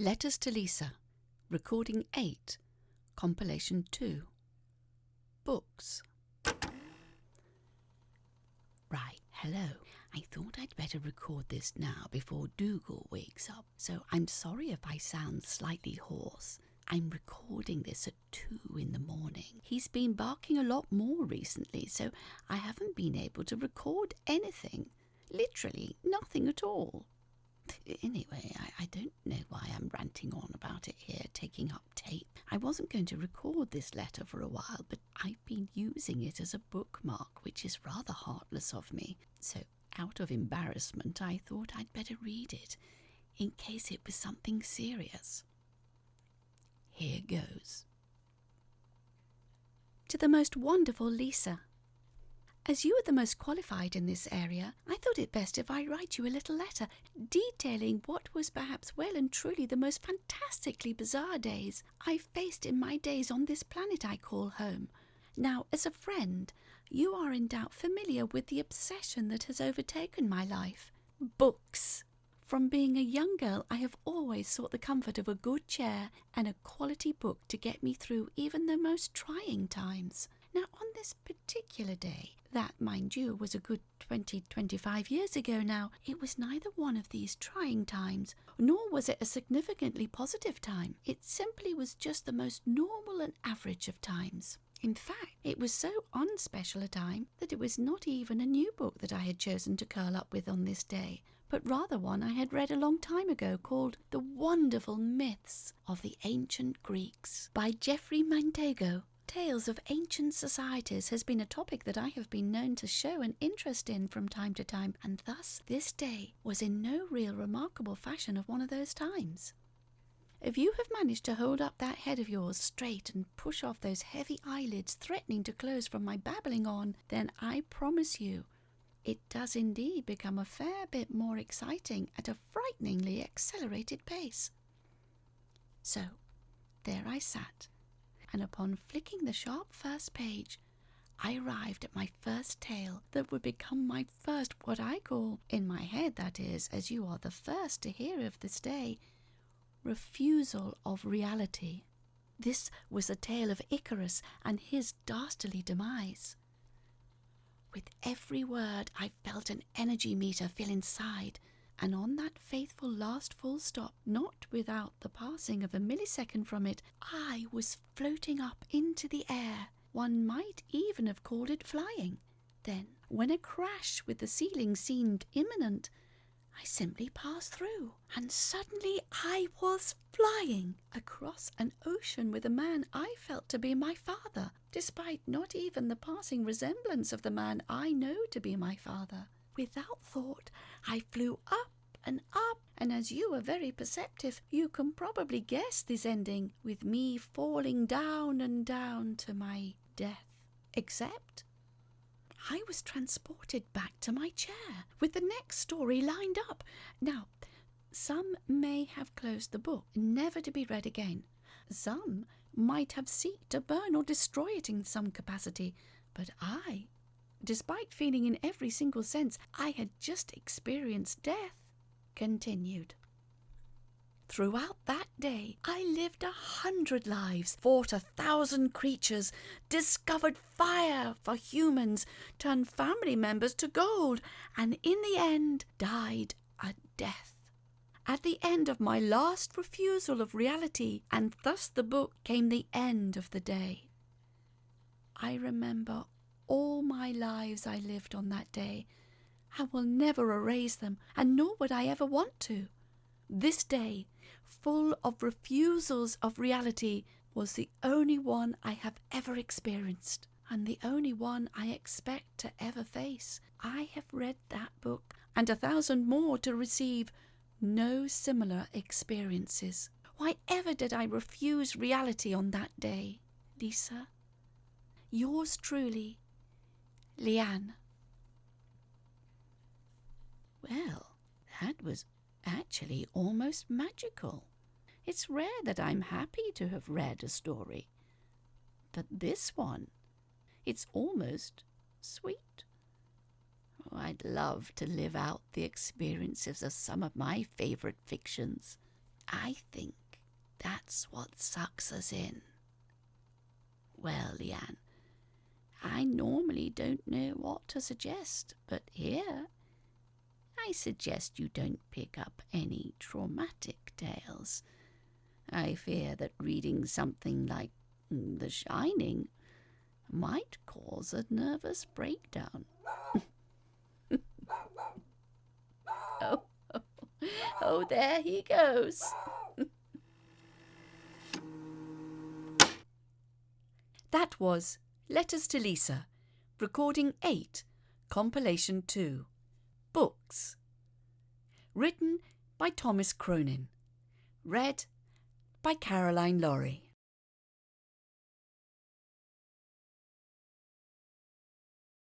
Letters to Lisa, Recording 8, Compilation 2. Books. Right, hello. I thought I'd better record this now before Dougal wakes up, so I'm sorry if I sound slightly hoarse. I'm recording this at 2 in the morning. He's been barking a lot more recently, so I haven't been able to record anything. Literally nothing at all. Anyway, I don't know why I'm ranting on about it here, taking up tape. I wasn't going to record this letter for a while, but I've been using it as a bookmark, which is rather heartless of me. So, out of embarrassment, I thought I'd better read it, in case it was something serious. Here goes. To the most wonderful Lisa. As you are the most qualified in this area, I thought it best if I write you a little letter detailing what was perhaps well and truly the most fantastically bizarre days I've faced in my days on this planet I call home. Now, as a friend, you are in doubt familiar with the obsession that has overtaken my life. Books. From being a young girl, I have always sought the comfort of a good chair and a quality book to get me through even the most trying times. Now, on this particular day, that, mind you, was a good 25 years ago now, it was neither one of these trying times, nor was it a significantly positive time. It simply was just the most normal and average of times. In fact, it was so unspecial a time that it was not even a new book that I had chosen to curl up with on this day, but rather one I had read a long time ago called The Wonderful Myths of the Ancient Greeks by Geoffrey Montagu. Tales of ancient societies has been a topic that I have been known to show an interest in from time to time, and thus this day was in no real remarkable fashion of one of those times. If you have managed to hold up that head of yours straight and push off those heavy eyelids threatening to close from my babbling on, then I promise you it does indeed become a fair bit more exciting at a frighteningly accelerated pace. So, there I sat, and upon flicking the sharp first page, I arrived at my first tale that would become my first, what I call, in my head that is, as you are the first to hear of this day, refusal of reality. This was a tale of Icarus and his dastardly demise. With every word I felt an energy meter fill inside, and on that faithful last full stop, not without the passing of a millisecond from it, I was floating up into the air. One might even have called it flying. Then, when a crash with the ceiling seemed imminent, I simply passed through, and suddenly I was flying across an ocean with a man I felt to be my father, despite not even the passing resemblance of the man I know to be my father. Without thought, I flew up, and as you are very perceptive, you can probably guess this ending, with me falling down and down to my death. Except I was transported back to my chair, with the next story lined up. Now, some may have closed the book, never to be read again. Some might have sought to burn or destroy it in some capacity, but I, despite feeling in every single sense I had just experienced death, continued. Throughout that day, I lived 100 lives, fought 1,000 creatures, discovered fire for humans, turned family members to gold, and in the end died a death. At the end of my last refusal of reality, and thus the book, came the end of the day. I remember all my lives I lived on that day. I will never erase them, and nor would I ever want to. This day, full of refusals of reality, was the only one I have ever experienced, and the only one I expect to ever face. I have read that book, and 1,000 more to receive no similar experiences. Why ever did I refuse reality on that day? Lisa, yours truly, Leanne. Well, that was actually almost magical. It's rare that I'm happy to have read a story, but this one, it's almost sweet. Oh, I'd love to live out the experiences of some of my favourite fictions. I think that's what sucks us in. Well, Leanne, I normally don't know what to suggest, but here I suggest you don't pick up any traumatic tales. I fear that reading something like The Shining might cause a nervous breakdown. Oh, there he goes. That was Letters to Lisa, Recording 8, Compilation 2, Books. Written by Thomas Cronin. Read by Caroline Lawrie.